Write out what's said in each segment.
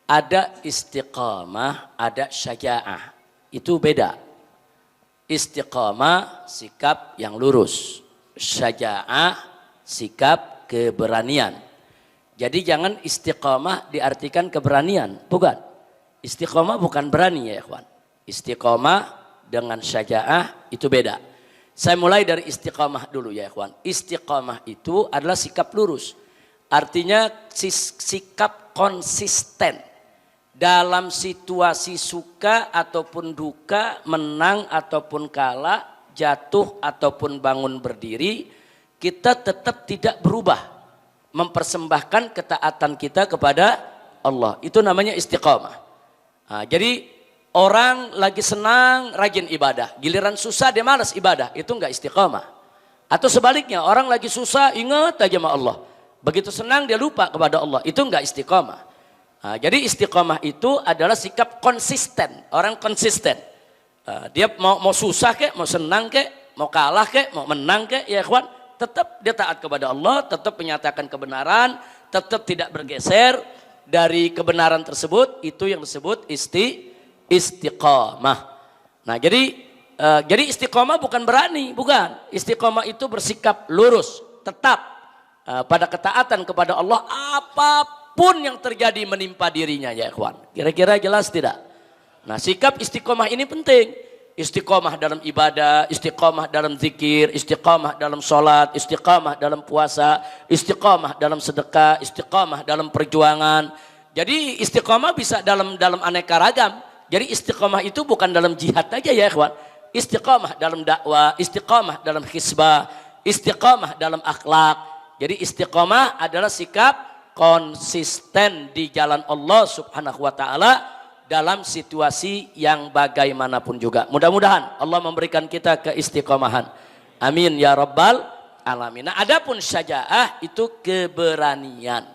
Ada istiqamah, ada syaja'ah. Itu beda. Istiqamah sikap yang lurus. Syaja'ah sikap keberanian. Jadi jangan istiqamah diartikan keberanian, bukan. Istiqamah bukan berani ya ikhwan. Istiqamah dengan syaja'ah itu beda. Saya mulai dari istiqamah dulu ya ikhwan. Istiqamah itu adalah sikap lurus. Artinya sikap konsisten. Dalam situasi suka ataupun duka, menang ataupun kalah, jatuh ataupun bangun berdiri, kita tetap tidak berubah. Mempersembahkan ketaatan kita kepada Allah. Itu namanya istiqamah. Nah, jadi orang lagi senang rajin ibadah, giliran susah dia malas ibadah, itu enggak istiqamah. Atau sebaliknya, orang lagi susah ingat aja sama Allah, begitu senang dia lupa kepada Allah, itu enggak istiqamah. Nah, jadi istiqamah itu adalah sikap konsisten, orang konsisten. Dia mau susah kek, mau senang kek, mau kalah kek, mau menang kek, ya ikhwan, tetap dia taat kepada Allah, tetap menyatakan kebenaran, tetap tidak bergeser dari kebenaran tersebut. Itu yang disebut istiqamah. Nah, jadi istiqamah bukan berani, bukan. Istiqamah itu bersikap lurus, tetap pada ketaatan kepada Allah apapun yang terjadi menimpa dirinya ya ikhwan. Kira-kira jelas tidak? Nah, sikap istiqamah ini penting. Istiqamah dalam ibadah, istiqamah dalam zikir, istiqamah dalam sholat, istiqamah dalam puasa, istiqamah dalam sedekah, istiqamah dalam perjuangan. Jadi istiqamah bisa dalam aneka ragam. Jadi istiqamah itu bukan dalam jihad aja ya ikhwan. Istiqamah dalam dakwah, istiqamah dalam hisbah, istiqamah dalam akhlak. Jadi istiqamah adalah sikap konsisten di jalan Allah Subhanahu wa taala dalam situasi yang bagaimanapun juga. Mudah-mudahan Allah memberikan kita keistiqomahan. Amin ya rabbal alamin. Nah, adapun syaja'ah itu keberanian.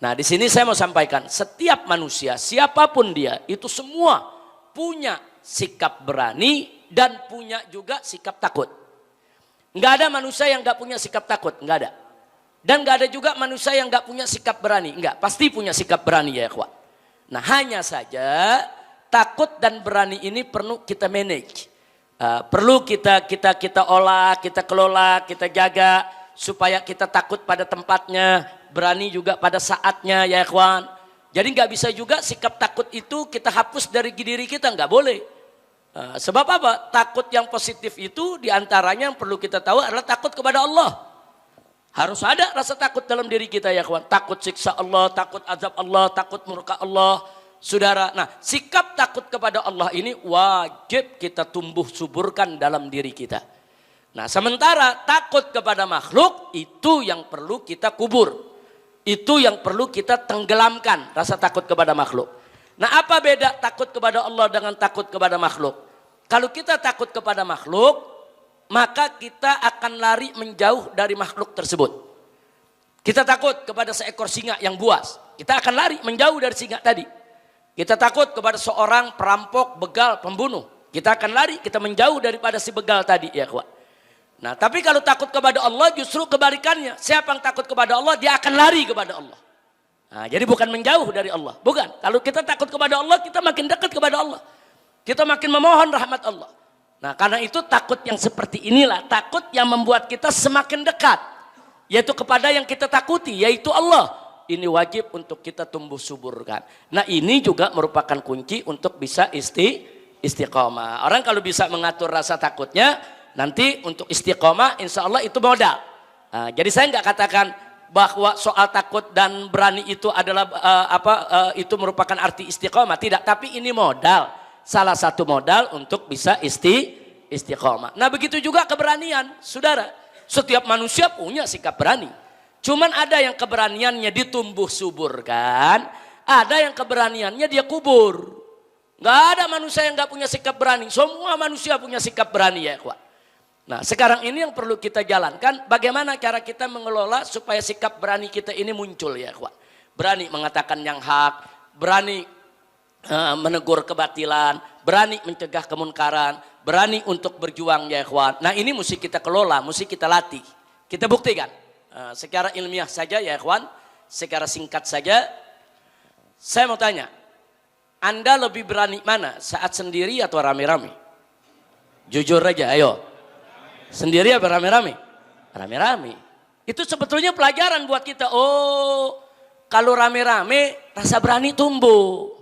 Nah, di sini saya mau sampaikan, setiap manusia siapapun dia itu semua punya sikap berani dan punya juga sikap takut. Enggak ada manusia yang enggak punya sikap takut, enggak ada. Dan enggak ada juga manusia yang enggak punya sikap berani, enggak, pasti punya sikap berani ya ikhwan. Nah, hanya saja takut dan berani ini perlu kita manage. Perlu kita olah, kita kelola, kita jaga supaya kita takut pada tempatnya, berani juga pada saatnya ya ikhwan. Jadi nggak bisa juga sikap takut itu kita hapus dari diri kita, nggak boleh. Sebab apa? Takut yang positif itu diantaranya yang perlu kita tahu adalah takut kepada Allah. Harus ada rasa takut dalam diri kita ya kawan. Takut siksa Allah, takut azab Allah, takut murka Allah. Saudara, nah sikap takut kepada Allah ini wajib kita tumbuh suburkan dalam diri kita. Nah sementara takut kepada makhluk itu yang perlu kita kubur. Itu yang perlu kita tenggelamkan rasa takut kepada makhluk. Nah apa beda takut kepada Allah dengan takut kepada makhluk? Kalau kita takut kepada makhluk, maka kita akan lari menjauh dari makhluk tersebut. Kita takut kepada seekor singa yang buas, kita akan lari menjauh dari singa tadi. Kita takut kepada seorang perampok, begal, pembunuh, kita akan lari, kita menjauh daripada si begal tadi ya kawan. Nah tapi kalau takut kepada Allah justru kebalikannya. Siapa yang takut kepada Allah dia akan lari kepada Allah. Nah, jadi bukan menjauh dari Allah, bukan. Kalau kita takut kepada Allah kita makin dekat kepada Allah. Kita makin memohon rahmat Allah. Nah karena itu takut yang seperti inilah takut yang membuat kita semakin dekat, yaitu kepada yang kita takuti, yaitu Allah. Ini wajib untuk kita tumbuh suburkan. Nah ini juga merupakan kunci untuk bisa istiqomah. Orang kalau bisa mengatur rasa takutnya, nanti untuk istiqomah insya Allah itu modal. Nah, jadi saya nggak katakan bahwa soal takut dan berani itu adalah itu merupakan arti istiqomah. Tidak, tapi ini modal. Salah satu modal untuk bisa istiqomah. Nah begitu juga keberanian, saudara. Setiap manusia punya sikap berani. Cuman ada yang keberaniannya ditumbuh suburkan, ada yang keberaniannya dia kubur. Gak ada manusia yang gak punya sikap berani. Semua manusia punya sikap berani ya ikhwan. Nah sekarang ini yang perlu kita jalankan, bagaimana cara kita mengelola supaya sikap berani kita ini muncul ya ikhwan. Berani mengatakan yang hak, berani menegur kebatilan, berani mencegah kemunkaran, berani untuk berjuang ya ikhwan. Nah ini mesti kita kelola, mesti kita latih, kita buktikan secara ilmiah saja ya ikhwan, secara singkat saja. Saya mau tanya, Anda lebih berani mana? Saat sendiri atau rame-rame? Jujur aja, ayo. Sendiri apa rame-rame? Rame-rame. Itu sebetulnya pelajaran buat kita. Oh, kalau rame-rame rasa berani tumbuh.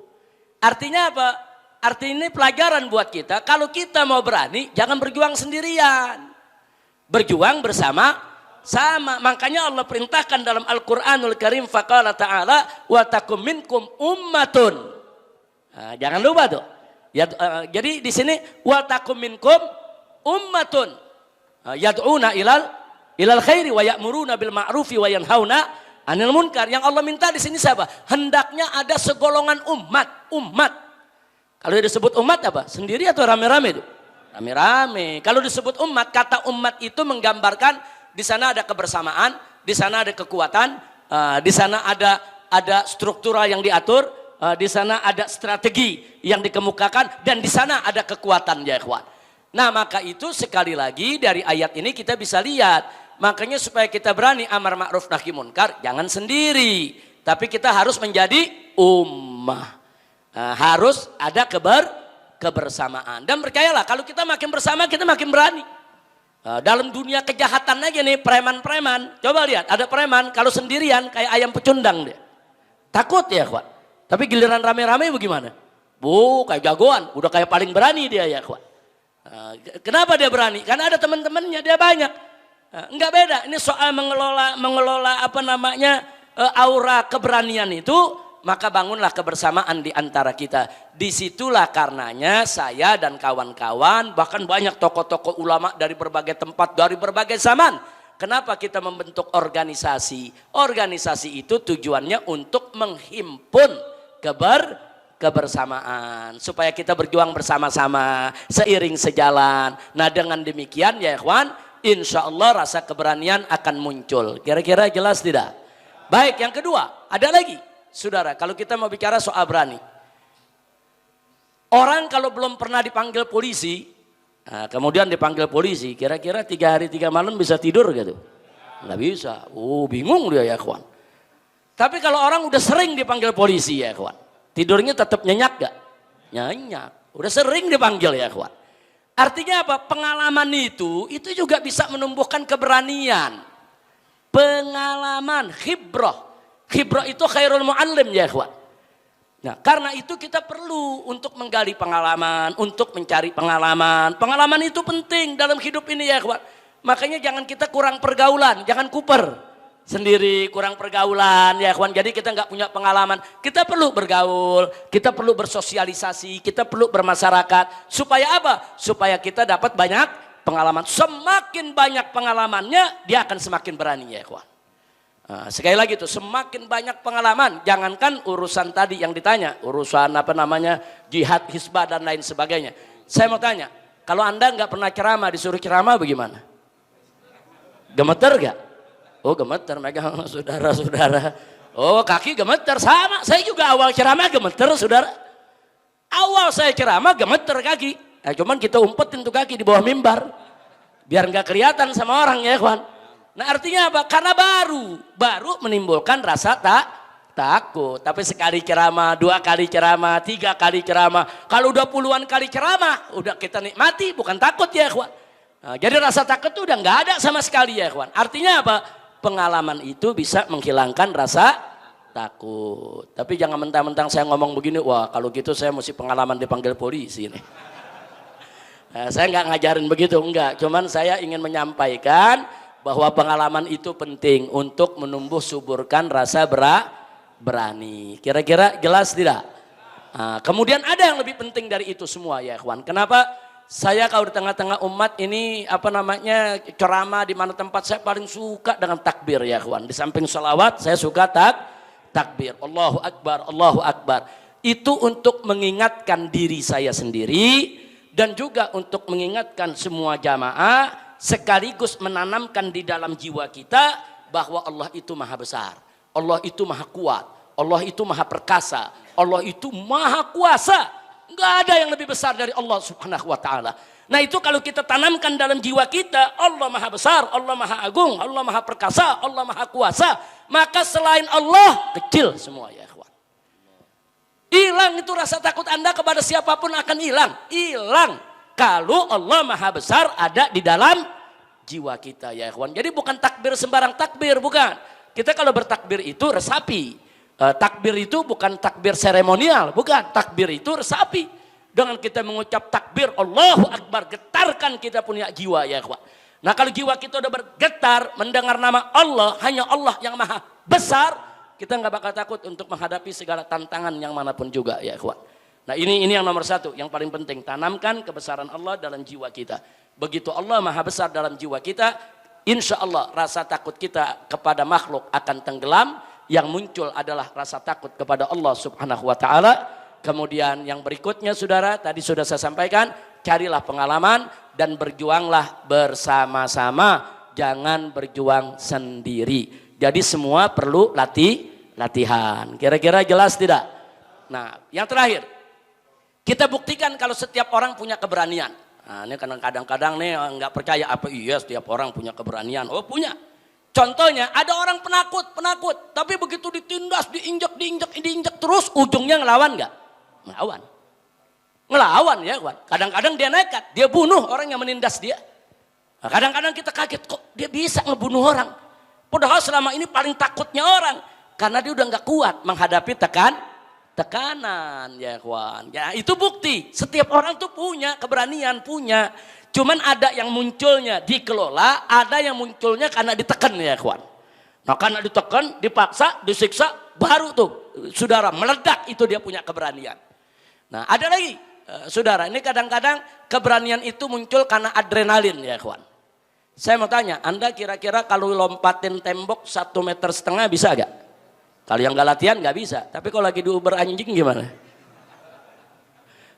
Artinya apa? Artinya ini pelajaran buat kita. Kalau kita mau berani, jangan berjuang sendirian. Berjuang bersama-sama. Makanya Allah perintahkan dalam Al-Quranul Karim. Faqala ta'ala, wa takum minkum ummatun. Nah, jangan lupa tuh. Ya, jadi di sini wa takum minkum ummatun yad'una ilal khairi wa ya'muruna bil ma'rufi wa yanhauna 'anil munkar. Yang Allah minta di sini siapa? Hendaknya ada segolongan umat. Kalau disebut umat apa? Sendiri atau rame-rame itu? Rame-rame. Kalau disebut umat, kata umat itu menggambarkan di sana ada kebersamaan, di sana ada kekuatan, di sana ada struktural yang diatur. Di sana ada strategi yang dikemukakan dan di sana ada kekuatan ya ikhwan. Nah maka itu sekali lagi dari ayat ini kita bisa lihat. Makanya supaya kita berani amar ma'ruf nahi munkar jangan sendiri. Tapi kita harus menjadi ummah. Harus ada kebersamaan. Dan percayalah kalau kita makin bersama kita makin berani. Dalam dunia kejahatan aja nih preman-preman. Coba lihat ada preman kalau sendirian kayak ayam pecundang dia. Takut ya ikhwan. Tapi giliran rame-rame bagaimana? Kayak jagoan, udah kayak paling berani dia ya kawan. Kenapa dia berani? Karena ada teman-temannya, dia banyak. Enggak beda, ini soal mengelola apa namanya aura keberanian itu, maka bangunlah kebersamaan di antara kita. Disitulah karenanya saya dan kawan-kawan, bahkan banyak tokoh-tokoh ulama dari berbagai tempat, dari berbagai zaman. Kenapa kita membentuk organisasi? Organisasi itu tujuannya untuk menghimpun kebersamaan supaya kita berjuang bersama-sama seiring sejalan. Nah dengan demikian ya ikhwan, insya Allah rasa keberanian akan muncul. Kira-kira jelas tidak? Baik, yang kedua ada lagi saudara, kalau kita mau bicara soal berani, orang kalau belum pernah dipanggil polisi, kemudian dipanggil polisi, kira-kira 3 hari 3 malam bisa tidur gitu? Nggak bisa. Bingung dia ya ikhwan. Tapi kalau orang udah sering dipanggil polisi ya kawan, tidurnya tetap nyenyak gak? Nyenyak. Udah sering dipanggil ya kawan. Artinya apa? Pengalaman itu juga bisa menumbuhkan keberanian. Pengalaman, khibrah. Khibrah itu khairul mu'allim ya kawan. Nah karena itu kita perlu untuk menggali pengalaman, untuk mencari pengalaman. Pengalaman itu penting dalam hidup ini ya kawan. Makanya jangan kita kurang pergaulan, jangan kuper. Sendiri kurang pergaulan ya kawan, jadi kita nggak punya pengalaman. Kita perlu bergaul, kita perlu bersosialisasi, kita perlu bermasyarakat. Supaya apa? Supaya kita dapat banyak pengalaman. Semakin banyak pengalamannya, dia akan semakin berani ya kawan. Sekali lagi tuh, semakin banyak pengalaman. Jangankan urusan tadi yang ditanya, urusan apa namanya jihad, hisbah dan lain sebagainya. Saya mau tanya, kalau Anda nggak pernah ceramah, disuruh ceramah bagaimana? Gemeter gak? Gemeter, megang saudara-saudara. Kaki gemeter, sama. Saya juga awal ceramah gemeter, saudara. Awal saya ceramah gemeter kaki. Cuman kita umpetin tuh kaki di bawah mimbar. Biar nggak kelihatan sama orang ya kawan. Nah artinya apa? Karena baru menimbulkan rasa takut. Tapi sekali ceramah, 2 kali ceramah, 3 kali ceramah. Kalau udah puluhan kali ceramah, udah kita nikmati, bukan takut ya kawan. Jadi rasa takut itu udah nggak ada sama sekali ya kawan. Artinya apa? Pengalaman itu bisa menghilangkan rasa takut. Tapi jangan mentang-mentang saya ngomong begini, wah kalau gitu saya mesti pengalaman dipanggil polisi nih. Saya nggak ngajarin begitu, enggak. Cuman saya ingin menyampaikan bahwa pengalaman itu penting untuk menumbuh suburkan rasa berani. Kira-kira jelas tidak? Kemudian ada yang lebih penting dari itu semua ya kawan. Kenapa? Saya kalau di tengah-tengah umat ini apa namanya ceramah di mana tempat, saya paling suka dengan takbir ya kawan. Di samping sholawat saya suka takbir. Allahu Akbar, Allahu Akbar. Itu untuk mengingatkan diri saya sendiri dan juga untuk mengingatkan semua jamaah, sekaligus menanamkan di dalam jiwa kita bahwa Allah itu maha besar, Allah itu maha kuat, Allah itu maha perkasa, Allah itu maha kuasa. Enggak ada yang lebih besar dari Allah Subhanahu wa ta'ala. Nah itu kalau kita tanamkan dalam jiwa kita, Allah maha besar, Allah maha agung, Allah maha perkasa, Allah maha kuasa, maka selain Allah kecil semua ya ikhwan. Hilang itu rasa takut Anda kepada siapapun akan hilang. Hilang. Kalau Allah Maha Besar ada di dalam jiwa kita ya ikhwan. Jadi bukan takbir sembarang takbir, bukan. Kita kalau bertakbir itu resapi. Takbir itu bukan takbir seremonial, bukan. Takbir itu resapi. Dengan kita mengucap takbir Allahu Akbar, getarkan kita punya jiwa ya ikhwan. Nah kalau jiwa kita udah bergetar mendengar nama Allah, hanya Allah yang Maha Besar, kita nggak bakal takut untuk menghadapi segala tantangan yang manapun juga ya ikhwan. Nah ini yang nomor satu, yang paling penting, tanamkan kebesaran Allah dalam jiwa kita. Begitu Allah Maha Besar dalam jiwa kita, insya Allah rasa takut kita kepada makhluk akan tenggelam. Yang muncul adalah rasa takut kepada Allah Subhanahu wa Ta'ala. Kemudian yang berikutnya saudara, tadi sudah saya sampaikan, carilah pengalaman dan berjuanglah bersama-sama, jangan berjuang sendiri. Jadi semua perlu latihan. Kira-kira jelas tidak? Nah, yang terakhir, kita buktikan kalau setiap orang punya keberanian. Nah, ini kadang-kadang nih nggak percaya apa iya setiap orang punya keberanian. Oh punya. Contohnya ada orang penakut, tapi begitu ditindas, diinjak terus, ujungnya ngelawan nggak? Ngelawan ya kawan. Kadang-kadang dia nekat, dia bunuh orang yang menindas dia. Nah, kadang-kadang kita kaget kok dia bisa ngebunuh orang. Padahal selama ini paling takutnya orang karena dia udah nggak kuat menghadapi tekanan ya kawan. Ya itu bukti setiap orang tuh punya keberanian, punya. Cuman ada yang munculnya dikelola, ada yang munculnya karena ditekan ya kawan. Nah karena ditekan, dipaksa, disiksa, baru tuh saudara meledak itu dia punya keberanian. Nah ada lagi saudara, ini kadang-kadang keberanian itu muncul karena adrenalin ya kawan. Saya mau tanya, Anda kira-kira kalau lompatin tembok 1,5 meter bisa gak? Kalau yang gak latihan gak bisa, tapi kalau lagi diuber anjing gimana?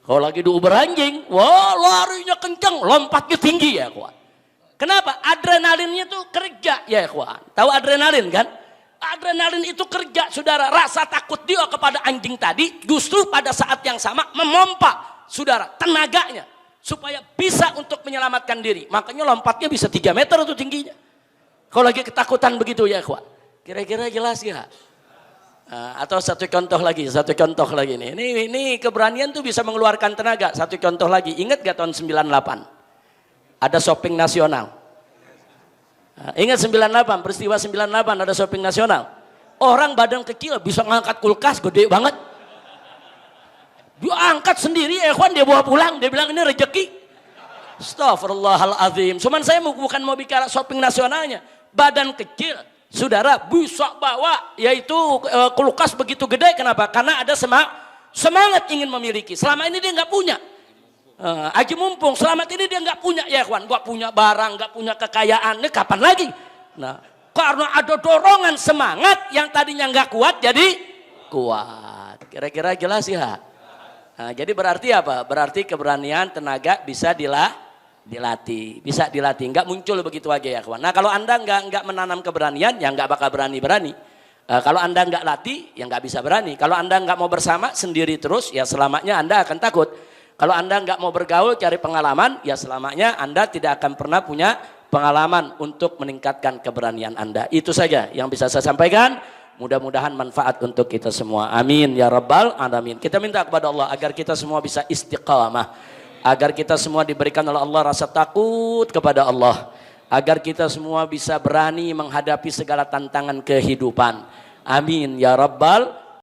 Kalau lagi diuber anjing, wah larinya kencang, lompatnya tinggi ya kawan. Kenapa? Adrenalinnya tuh kerja ya kawan. Tahu adrenalin kan? Adrenalin itu kerja saudara, rasa takut dia kepada anjing tadi justru pada saat yang sama memompa saudara tenaganya supaya bisa untuk menyelamatkan diri. Makanya lompatnya bisa 3 meter itu tingginya. Kalau lagi ketakutan begitu ya kawan. Kira-kira jelas ya? Atau satu contoh lagi nih. Ini keberanian tuh bisa mengeluarkan tenaga. Satu contoh lagi, ingat gak tahun 98? Ada shopping nasional. Ingat 98, peristiwa 98 ada shopping nasional. Orang badan kecil bisa ngangkat kulkas gede banget. Dia angkat sendiri, dia bawa pulang. Dia bilang ini rezeki. Astagfirullahaladzim. Cuman saya bukan mau bicara shopping nasionalnya. Badan kecil, saudara bisa bawa yaitu kulkas begitu gede. Kenapa? Karena ada semangat ingin memiliki. Selama ini dia nggak punya. Aji mumpung selamat ini dia nggak punya ya kawan, nggak punya barang, nggak punya kekayaan, ini kapan lagi? Nah, karena ada dorongan semangat yang tadinya nggak kuat jadi kuat. Kira-kira jelas ya? Nah, jadi berarti apa? Berarti keberanian tenaga bisa dilatih, bisa dilatih, nggak muncul begitu aja ya kawan. Nah kalau anda nggak menanam keberanian, ya nggak bakal berani. Kalau anda nggak latih, ya nggak bisa berani. Kalau anda nggak mau bersama sendiri terus, ya selamanya anda akan takut. Kalau Anda nggak mau bergaul, cari pengalaman, ya selamanya Anda tidak akan pernah punya pengalaman untuk meningkatkan keberanian Anda. Itu saja yang bisa saya sampaikan. Mudah-mudahan manfaat untuk kita semua. Amin ya rabbal alamin. Kita minta kepada Allah agar kita semua bisa istiqamah. Agar kita semua diberikan oleh Allah rasa takut kepada Allah. Agar kita semua bisa berani menghadapi segala tantangan kehidupan. Amin ya rabbal